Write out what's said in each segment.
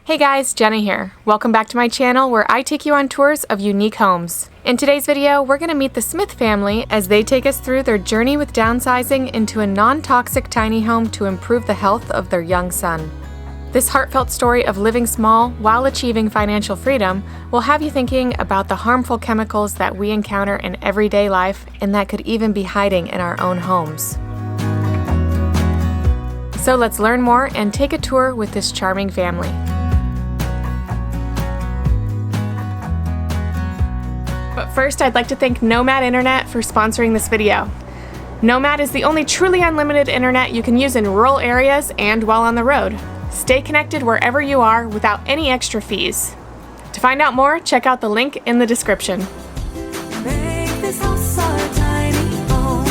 Hey guys, Jenna here. Welcome back to my channel where I take you on tours of unique homes. In today's video, we're going to meet the Smith family as they take us through their journey with downsizing into a non-toxic tiny home to improve the health of their young son. This heartfelt story of living small while achieving financial freedom will have you thinking about the harmful chemicals that we encounter in everyday life and that could even be hiding in our own homes. So let's learn more and take a tour with this charming family. But first, I'd like to thank Nomad Internet for sponsoring this video. Nomad is the only truly unlimited internet you can use in rural areas and while on the road. Stay connected wherever you are without any extra fees. To find out more, check out the link in the description. Make this house our tiny home.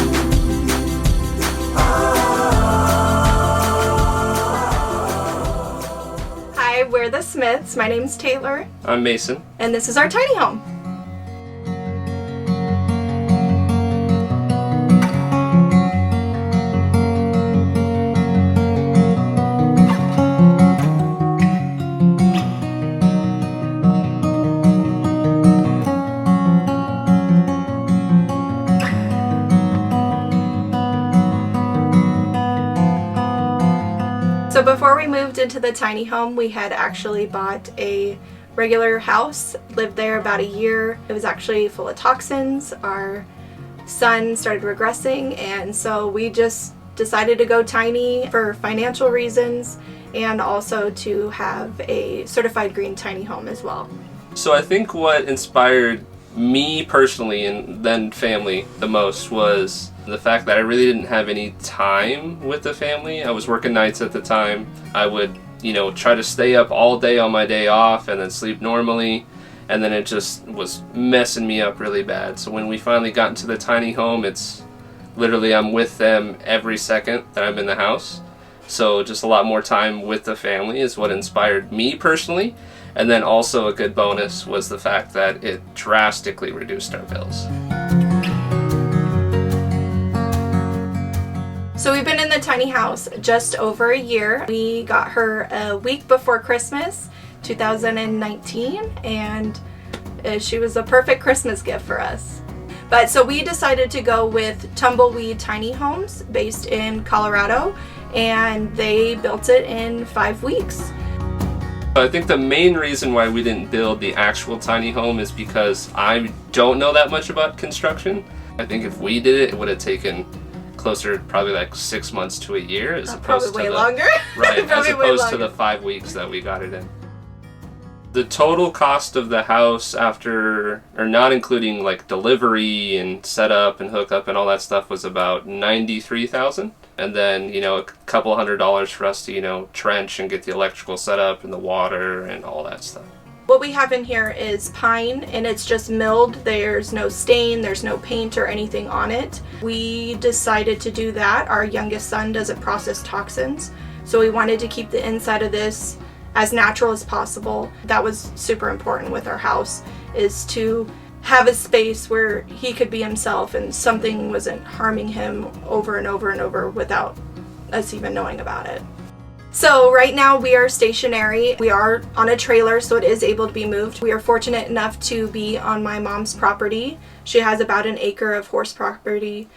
Hi, we're the Smiths. My name's Taylor. I'm Mason. And this is our tiny home. So before we moved into the tiny home, we had actually bought a regular house, lived there about a year. It was actually full of toxins. Our son started regressing, and so we just decided to go tiny for financial reasons and also to have a certified green tiny home as well. So I think what inspired me personally and then family the most was the fact that I really didn't have any time with the family. I was working nights at the time. I would, try to stay up all day on my day off and then sleep normally, and then it just was messing me up really bad. So when we finally got into the tiny home, it's literally I'm with them every second that I'm in the house. So just a lot more time with the family is what inspired me personally. And then also a good bonus was the fact that it drastically reduced our bills. So we've been in the tiny house just over a year. We got her a week before Christmas, 2019, and she was a perfect Christmas gift for us. But so we decided to go with Tumbleweed Tiny Homes based in Colorado, and they built it in 5 weeks. I think the main reason why we didn't build the actual tiny home is because I don't know that much about construction. I think if we did it, it would have taken closer, probably like 6 months to a year, as opposed to longer. Right, as opposed to the 5 weeks that we got it in. The total cost of the house after, or not including like delivery and setup and hookup and all that stuff, was about $93,000. And then, a couple $100 for us to, trench and get the electrical set up and the water and all that stuff. What we have in here is pine, and it's just milled. There's no stain, there's no paint or anything on it. We decided to do that. Our youngest son doesn't process toxins, so we wanted to keep the inside of this as natural as possible. That was super important with our house, is to have a space where he could be himself and something wasn't harming him over and over and over without us even knowing about it. So right now we are stationary. We are on a trailer, so it is able to be moved. We are fortunate enough to be on my mom's property. She has about an acre of horse property.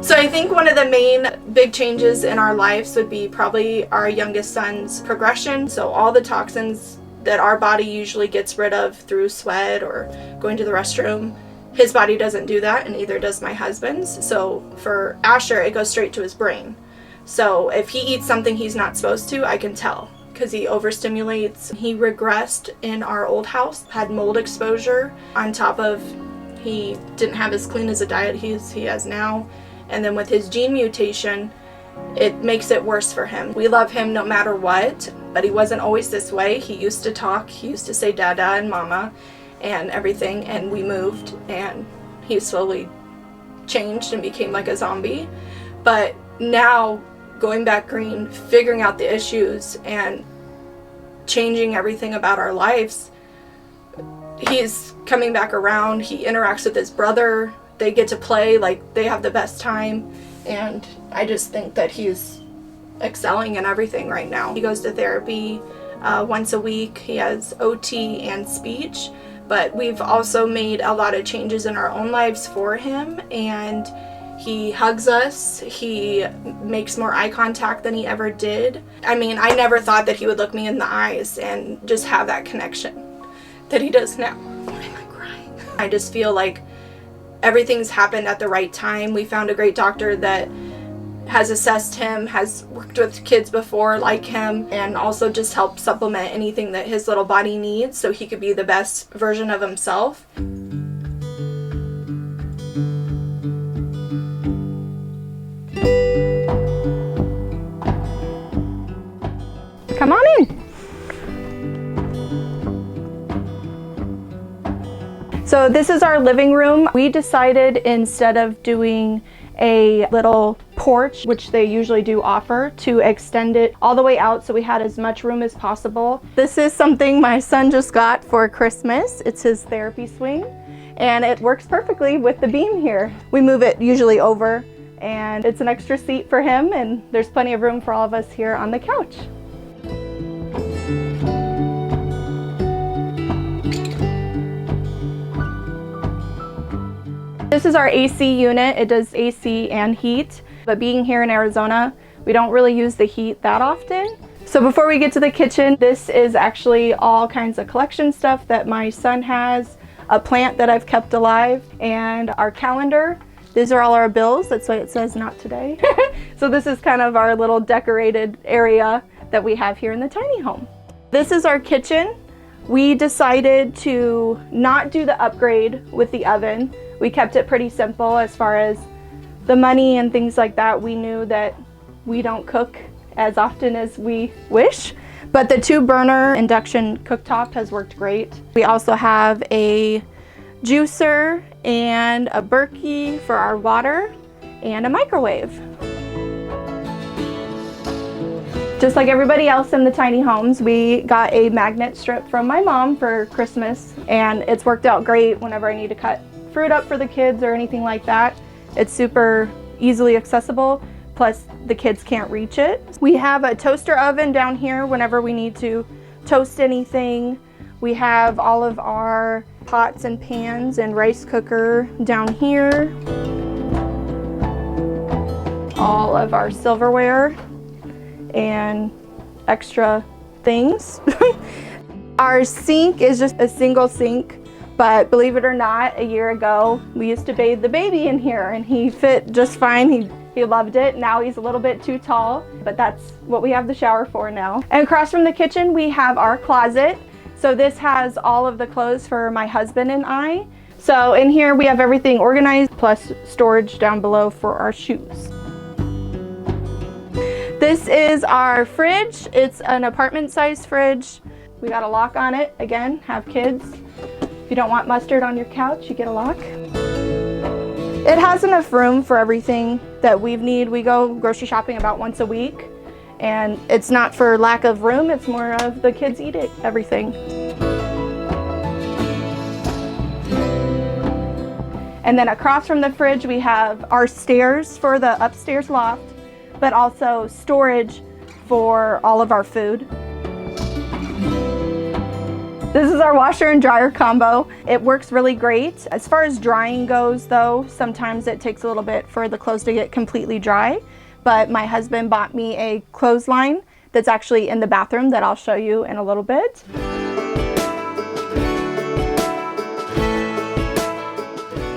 So I think one of the main big changes in our lives would be probably our youngest son's progression. So all the toxins that our body usually gets rid of through sweat or going to the restroom, his body doesn't do that, and neither does my husband's. So for Asher, it goes straight to his brain. So if he eats something he's not supposed to, I can tell, because he overstimulates. He regressed in our old house, had mold exposure, on top of he didn't have as clean as a diet he has now. And then with his gene mutation, it makes it worse for him. We love him no matter what, but he wasn't always this way. He used to talk, he used to say dada and mama and everything, and we moved and he slowly changed and became like a zombie. But now, going back green, figuring out the issues and changing everything about our lives, he's coming back around. He interacts with his brother. They get to play, like they have the best time. And I just think that he's excelling in everything right now. He goes to therapy once a week. He has OT and speech, but we've also made a lot of changes in our own lives for him, and he hugs us. He makes more eye contact than he ever did. I mean, I never thought that he would look me in the eyes and just have that connection that he does now. Why am I crying? I just feel like everything's happened at the right time. We found a great doctor that has assessed him, has worked with kids before like him, and also just helped supplement anything that his little body needs so he could be the best version of himself. Come on in. So this is our living room. We decided instead of doing a little porch, which they usually do offer, to extend it all the way out so we had as much room as possible. This is something my son just got for Christmas. It's his therapy swing, and it works perfectly with the beam here. We move it usually over, and it's an extra seat for him, and there's plenty of room for all of us here on the couch. This is our AC unit. It does AC and heat, but being here in Arizona, we don't really use the heat that often. So before we get to the kitchen, this is actually all kinds of collection stuff that my son has, a plant that I've kept alive, and our calendar. These are all our bills. That's why it says not today. So this is kind of our little decorated area that we have here in the tiny home. This is our kitchen. We decided to not do the upgrade with the oven. We kept it pretty simple as far as the money and things like that. We knew that we don't cook as often as we wish, but the 2-burner induction cooktop has worked great. We also have a juicer and a Berkey for our water and a microwave. Just like everybody else in the tiny homes, we got a magnet strip from my mom for Christmas, and it's worked out great whenever I need to cut fruit up for the kids or anything like that. It's super easily accessible, plus the kids can't reach it. We have a toaster oven down here whenever we need to toast anything. We have all of our pots and pans and rice cooker down here. All of our silverware and extra things. Our sink is just a single sink. But believe it or not, a year ago, we used to bathe the baby in here, and he fit just fine. He loved it. Now he's a little bit too tall, but that's what we have the shower for now. And across from the kitchen, we have our closet. So this has all of the clothes for my husband and I. So in here, we have everything organized, plus storage down below for our shoes. This is our fridge. It's an apartment-sized fridge. We got a lock on it. Again, have kids. If you don't want mustard on your couch, you get a lock. It has enough room for everything that we need. We go grocery shopping about once a week, and it's not for lack of room, it's more of the kids eat it, everything. And then across from the fridge, we have our stairs for the upstairs loft, but also storage for all of our food. This is our washer and dryer combo. It works really great. As far as drying goes though, sometimes it takes a little bit for the clothes to get completely dry, but my husband bought me a clothesline that's actually in the bathroom that I'll show you in a little bit.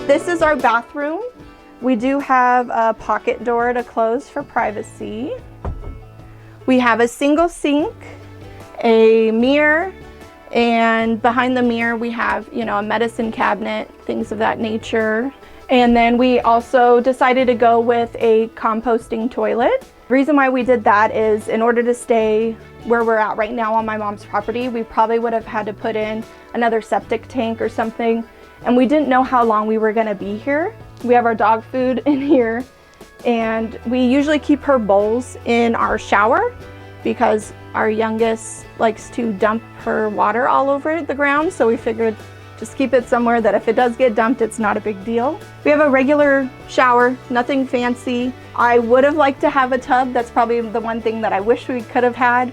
This is our bathroom. We do have a pocket door to close for privacy. We have a single sink, a mirror, and behind the mirror we have, a medicine cabinet, things of that nature. And then we also decided to go with a composting toilet. The reason why we did that is in order to stay where we're at right now on my mom's property, we probably would have had to put in another septic tank or something, and we didn't know how long we were gonna be here. We have our dog food in here, and we usually keep her bowls in our shower because our youngest likes to dump her water all over the ground, so we figured Just keep it somewhere that if it does get dumped, it's not a big deal. We have a regular shower, nothing fancy. I would have liked to have a tub. That's probably the one thing that I wish we could have had.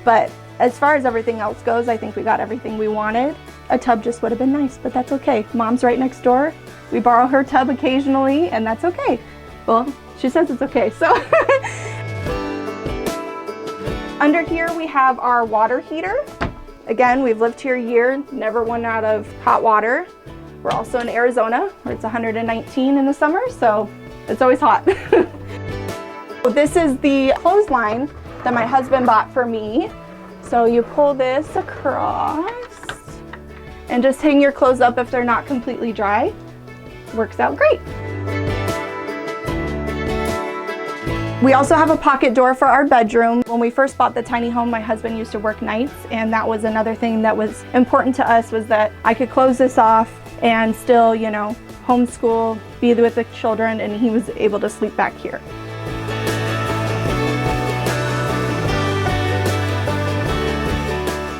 But as far as everything else goes, I think we got everything we wanted. A tub just would have been nice, but that's okay. Mom's right next door. We borrow her tub occasionally, and that's okay. Well, she says it's okay, so. Under here we have our water heater. Again, we've lived here a year, never run out of hot water. We're also in Arizona, where it's 119 in the summer, so it's always hot. This is the clothesline that my husband bought for me. So you pull this across and just hang your clothes up if they're not completely dry. Works out great. We also have a pocket door for our bedroom. When we first bought the tiny home, my husband used to work nights, and that was another thing that was important to us, was that I could close this off and still, you know, homeschool, be with the children, and he was able to sleep back here.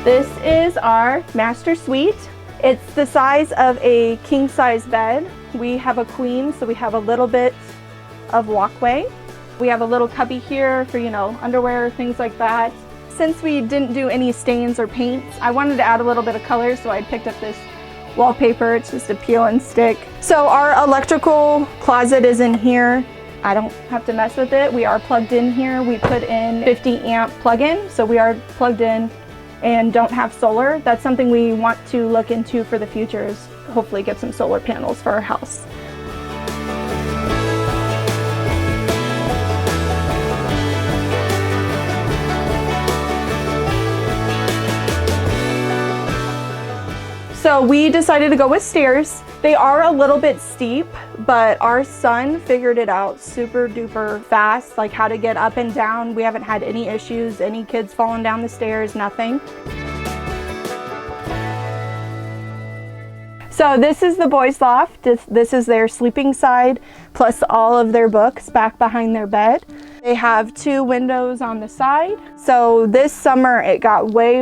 This is our master suite. It's the size of a king size bed. We have a queen, so we have a little bit of walkway. We have a little cubby here for, you know, underwear, things like that. Since we didn't do any stains or paints, I wanted to add a little bit of color, so I picked up this wallpaper. It's just a peel and stick. So our electrical closet is in here. I don't have to mess with it. We are plugged in here. We put in 50 amp plug-in, so we are plugged in and don't have solar. That's something we want to look into for the future, is hopefully get some solar panels for our house. So we decided to go with stairs. They are a little bit steep, but our son figured it out super duper fast, like how to get up and down. We haven't had any issues, any kids falling down the stairs, nothing. So this is the boys' loft. This is their sleeping side, plus all of their books back behind their bed. They have 2 windows on the side. So this summer it got way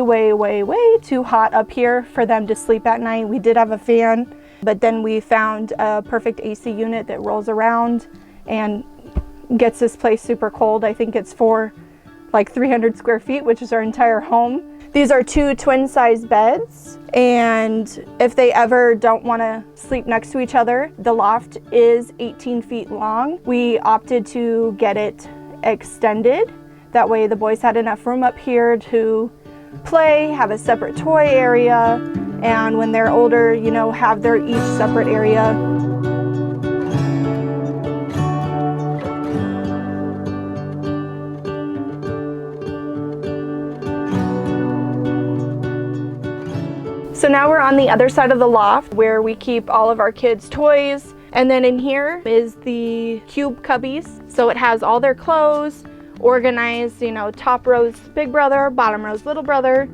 too hot up here for them to sleep at night. We did have a fan, but then we found a perfect AC unit that rolls around and gets this place super cold. I think it's for like 300 square feet, which is our entire home. These are 2 twin size beds, and if they ever don't want to sleep next to each other, the loft is 18 feet long. We opted to get it extended. That way the boys had enough room up here to play, have a separate toy area, and when they're older, you know, have their each separate area. So now we're on the other side of the loft where we keep all of our kids' toys. And then in here is the cube cubbies. So it has all their clothes organized, you know, top row's big brother, bottom row's little brother.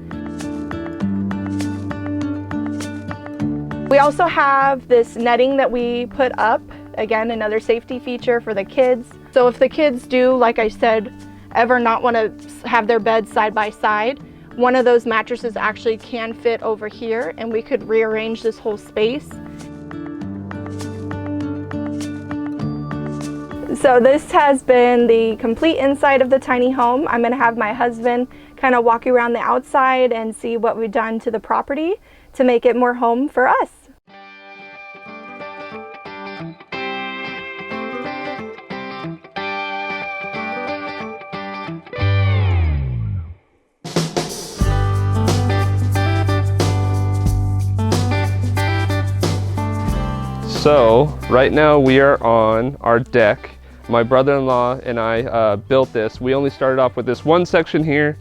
We also have this netting that we put up. Again, another safety feature for the kids. So if the kids do, like I said, ever not want to have their beds side by side, one of those mattresses actually can fit over here, and we could rearrange this whole space. So this has been the complete inside of the tiny home. I'm gonna have my husband kind of walk you around the outside and see what we've done to the property to make it more home for us. So right now we are on our deck. My brother-in-law and I built this. We only started off with this one section here,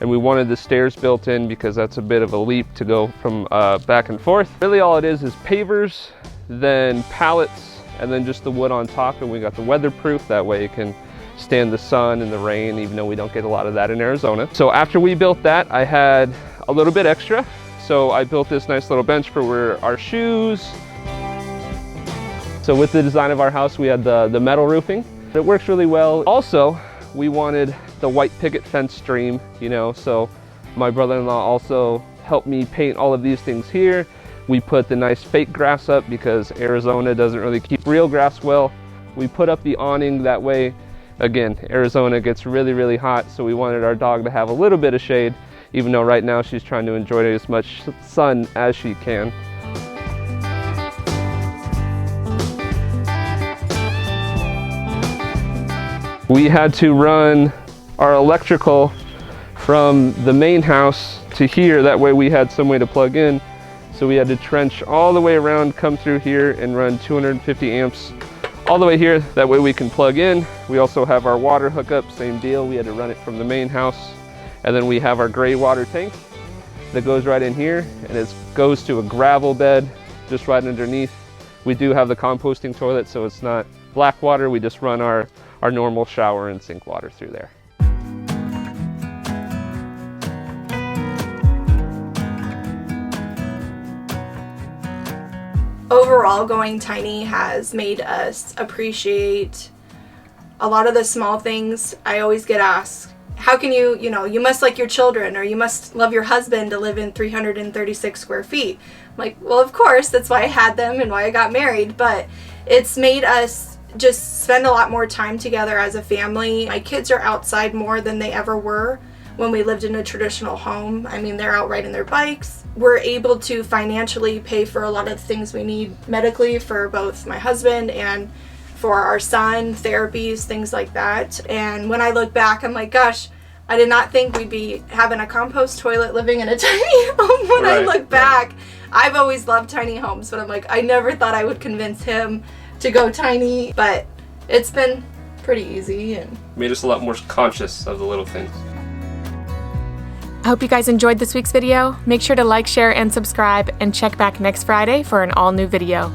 and we wanted the stairs built in because that's a bit of a leap to go from back and forth. Really all it is pavers, then pallets, and then just the wood on top, and we got the weatherproof. That way it can stand the sun and the rain, even though we don't get a lot of that in Arizona. So after we built that, I had a little bit extra. So I built this nice little bench for our shoes. So with the design of our house, we had the metal roofing. It works really well. Also, we wanted the white picket fence stream, you know, so my brother-in-law also helped me paint all of these things here. We put the nice fake grass up because Arizona doesn't really keep real grass well. We put up the awning that way. Again, Arizona gets really, really hot, so we wanted our dog to have a little bit of shade, even though right now she's trying to enjoy as much sun as she can. We had to run our electrical from the main house to here, that way we had some way to plug in. So we had to trench all the way around, come through here and run 250 amps all the way here, that way we can plug in. We also have our water hookup, same deal, we had to run it from the main house. And then we have our gray water tank that goes right in here, and it goes to a gravel bed just right underneath. We do have the composting toilet, so it's not black water, we just run our normal shower and sink water through there. Overall, going tiny has made us appreciate a lot of the small things. I always get asked, how can you must like your children, or you must love your husband to live in 336 square feet. I'm like, well, of course, that's why I had them and why I got married, but it's made us just spend a lot more time together as a family. My kids are outside more than they ever were when we lived in a traditional home. I mean, they're out riding their bikes. We're able to financially pay for a lot of the things we need medically for both my husband and for our son, therapies, things like that. And when I look back, I'm like, gosh, I did not think we'd be having a compost toilet living in a tiny home when I look back. I've always loved tiny homes, but I'm like, I never thought I would convince him to go tiny, but it's been pretty easy and made us a lot more conscious of the little things. I hope you guys enjoyed this week's video. Make sure to like, share, and subscribe, and check back next Friday for an all-new video.